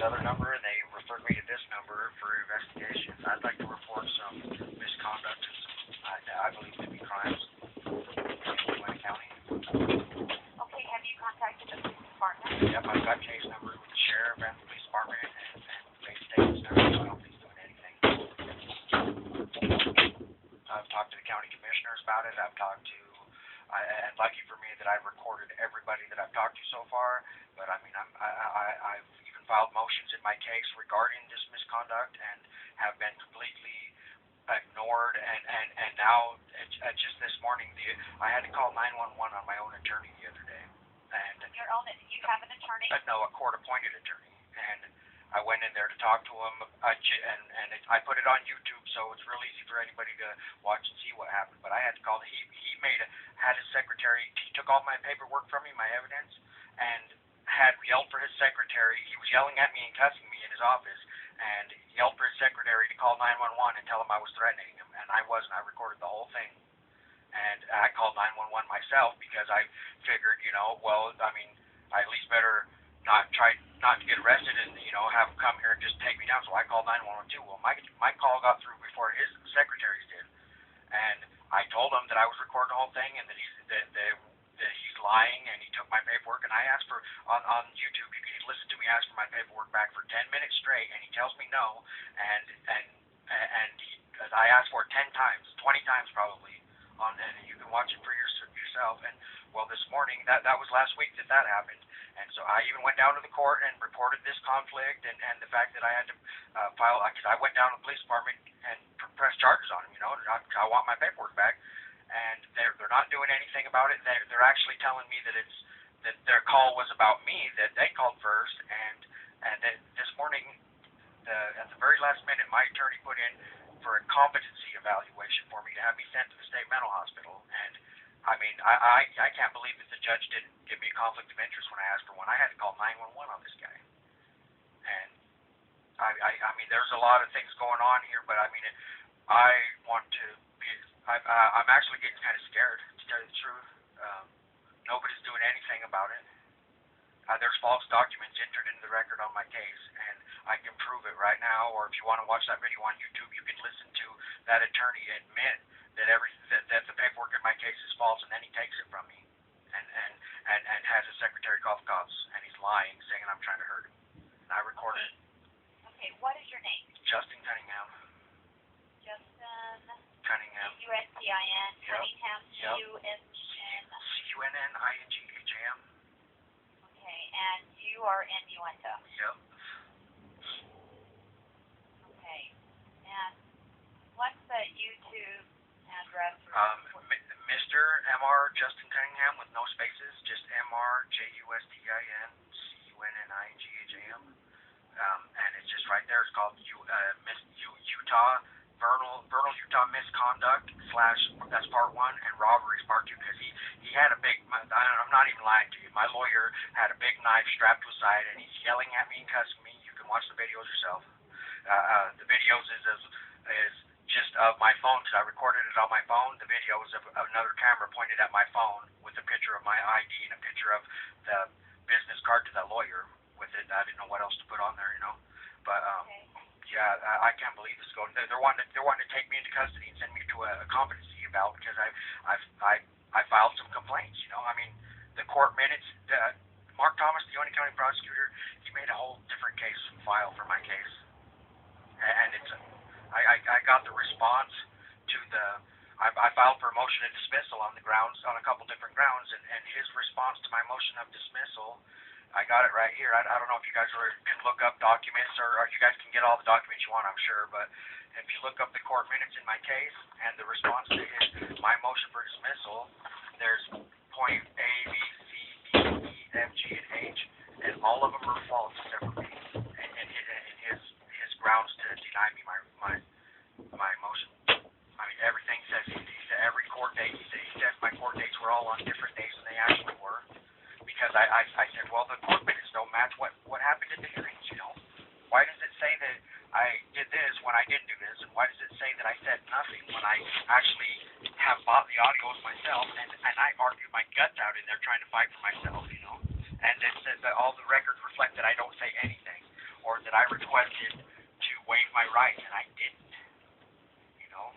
other number, and they referred me to this number for investigations. I'd like to report some misconduct and some, I believe to be crimes in Wayne County. Okay, have you contacted the police department? Yep, I've got case numbers with the sheriff and the police department, and they statements and everything, so I don't think he's doing anything. I've talked to the county commissioners about it. I've talked to, and lucky for me that I've recorded everybody that I've talked to so far. But I mean, I've even filed motions in my case regarding this misconduct and have been completely ignored. And now, just this morning, I had to call 911 on my own attorney the other day. And Your own, you have an attorney? No, a court-appointed attorney. And I went in there to talk to him, and I put it on YouTube, so it's real easy for anybody to watch and see what happened. But I had to call. He had his secretary. He took all my paperwork from me, my evidence, and had yelled for his secretary. He was yelling at me and cussing me in his office, and yelled for his secretary to call 911 and tell him I was threatening him, and I wasn't. I recorded the whole thing, and I called 911 myself because I figured, well, I mean, I at least better not to get arrested and have him come here and just take me down. So I called 911 too. Well, my call got through before his secretaries did, and I told him that I was recording the whole thing and that he's lying, and he took my paperwork. And I asked for on YouTube, you can listen to me ask for my paperwork back for 10 minutes straight, and he tells me no, and I asked for it 10 times, 20 times probably, and you can watch it for yourself. And well, this morning that was last week that happened. And so I even went down to the court and reported this conflict and the fact that I had to file, because I went down to the police department and pressed charges on him, I want my paperwork back. And they're not doing anything about it. They're actually telling me that their call was about me, that they called first. And then this morning, at the very last minute, my attorney put in for a competency evaluation for me to have me sent to the state mental hospital. And I mean, I can't believe that the judge didn't give me a conflict of interest when I asked for one. I had to call 911 on this guy. And I mean, there's a lot of things going on here, but I mean, I want to be, I'm actually getting kind of scared, to tell you the truth. Nobody's doing anything about it. There's false documents entered into the record on my case, and I can prove it right now, or if you want to watch that video on YouTube, you can listen to that attorney admit that the paperwork in my case is false, and then he takes it from me, and has his secretary call the cops, and he's lying, saying I'm trying to hurt him. And I recorded it. Okay, what is your name? Justin Cunningham. Justin Cunningham. Cunningham. Cunningham. Yep. Cunningham. Okay, and you are in Uinta. Yep. Okay, and what's the YouTube address? Mr. Mr. Justin Cunningham with no spaces, just Mr. Justin Cunningham. And it's just right there. It's called Utah Vernal Utah Misconduct / that's part 1, and Robberies part 2, because he had a big, I'm not even lying to you, my lawyer had a big knife strapped to his side, and he's yelling at me and cussing me. You can watch the videos yourself. The videos is just of my phone, because I recorded it on my phone. The video is of another camera pointed at my phone with a picture of my ID and a picture of the business card to that lawyer with it. I didn't know what else to put on there, But okay. Yeah, I can't believe this is going. They're wanting to take me into custody and send me to a competency eval because I filed some complaints. I mean, the court minutes. Mark Thomas, the Uinta County prosecutor, he made a whole different case file for my case, and it's. I got the response to the. I filed for a motion of dismissal on a couple different grounds, and his response to my motion of dismissal, I got it right here. I don't know if you guys can look up documents or you guys can get all the documents you want, I'm sure, but if you look up the court minutes in my case and the response to my motion for dismissal, there's point A, B, C, D, E, F, G, and H, and all of them are false except for B, and his grounds to deny me my motion. I mean, everything says he said every court date. He says my court dates were all on different days than they actually were, because I said, well, the court minutes don't match what happened in the hearings. Why does it say that I did this when I didn't do this, and why does it say that I said nothing when I actually have bought the audios myself and I argued my guts out in there trying to fight for myself, And it says that all the records reflect that I don't say anything. or that I requested to waive my rights, and I didn't. You know.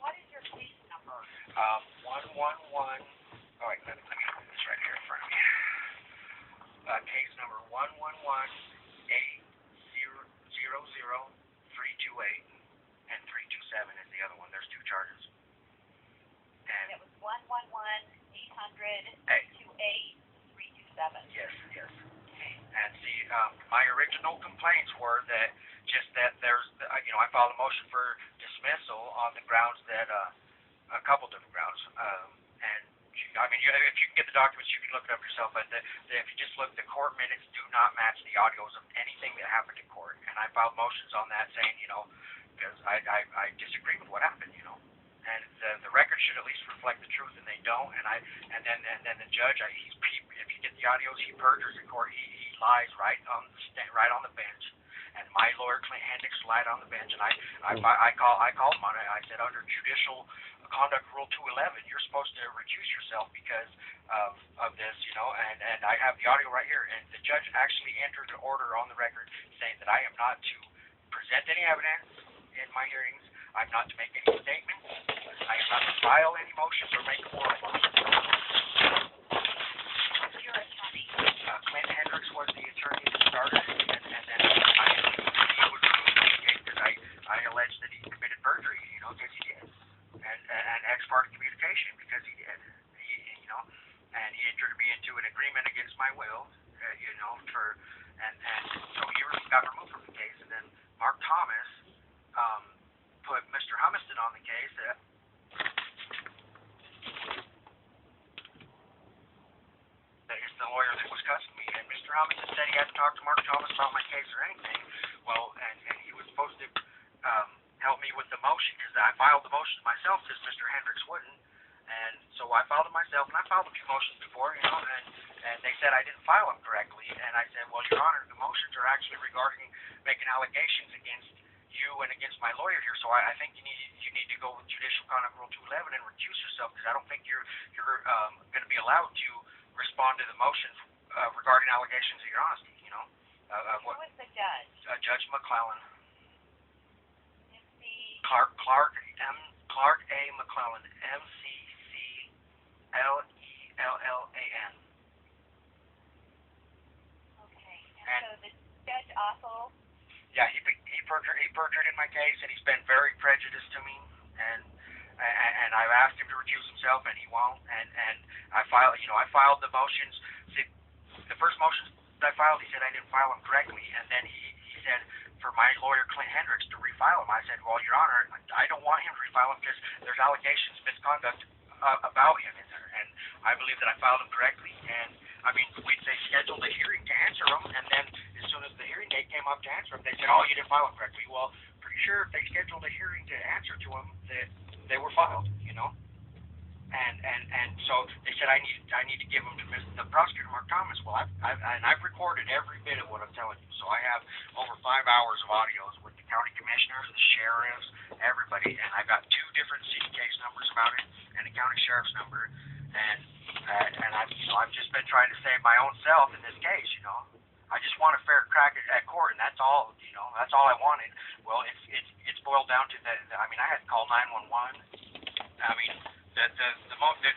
What is your case number? 111. Oh wait, let me put this right here in front of me. Case number 111-800-328, and 327 is the other one. There's two charges. And it was 111-800-328-327. Yes. And see, my original complaints were that there's, I filed a motion for dismissal on the grounds that, a couple different grounds, and if you can get the documents, you can look it up yourself, but if you just look, the court minutes do not match the audios of anything that happened in court, and I filed motions on that saying, because I disagree with what happened, and the record should at least reflect the truth, and they don't, and then the judge, if you get the audios, he perjures in court, he lies right on the bench, and my lawyer Clint Hendricks lied on the bench, and I called him on it. I said, under judicial conduct rule 211, you're supposed to recuse yourself because of this, and I have the audio right here, and the judge actually entered an order on the record saying that I am not to present any evidence in my hearings, I'm not to make any statements, I am not to file any motions or make oral motions. Your attorney? Clint Hendricks was the attorney that started, and then he was removed because I alleged that he committed perjury, because he did, and ex parte communication because he did, and he entered me into an agreement against my will, and so he got removed from the case, and then Mark Thomas put Mr. Humiston on the case. That is the lawyer that was cussing me, and Mr. Humiston said he hadn't talked to Mark Thomas about my case or anything. Well, and he was supposed to help me with the motion because I filed the motion myself because Mr. Hendricks wouldn't, and so I filed it myself, and I filed a few motions before, and they said I didn't file them correctly, and I said, well, Your Honor, the motions are actually regarding making allegations against you and against my lawyer here, so I think you need to go with judicial conduct rule 211 and recuse yourself because I don't think you're going to be allowed to respond to the motions regarding allegations of your honesty, Who was the judge? Judge McClellan. Is the Clark A. McClellan, McClellan. Okay, and so the judge also. Yeah, he perjured in my case, and he's been very prejudiced to me, and I've asked him to recuse himself, and he won't, and I filed the motions. See, the first motions I filed, he said I didn't file them correctly, and then he said for my lawyer Clint Hendricks to refile them. I said, well, Your Honor, I don't want him to refile them because there's allegations of misconduct about him in there, and I believe that I filed them correctly, and they scheduled a hearing to answer them, and then as soon as the hearing date came up to answer them, they said, oh, you didn't file them correctly. Well, pretty sure if they scheduled a hearing to answer to them, that they were filed, and so they said I need to give them to the prosecutor, Mark Thomas. Well, I've recorded every bit of what I'm telling you, so I have over 5 hours of audios with the county commissioners, the sheriffs, everybody, and I got 2 different city case numbers about it, and a county sheriff's number, and I've just been trying to save my own self in this case, I just want a fair crack at court, and that's all, that's all I wanted. Well, it's boiled down to that. I had to call 911.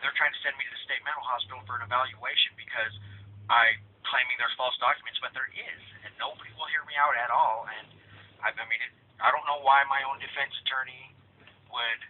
They're trying to send me to the state mental hospital for an evaluation because I claiming there's false documents, but there is, and nobody will hear me out at all. And I don't know why my own defense attorney would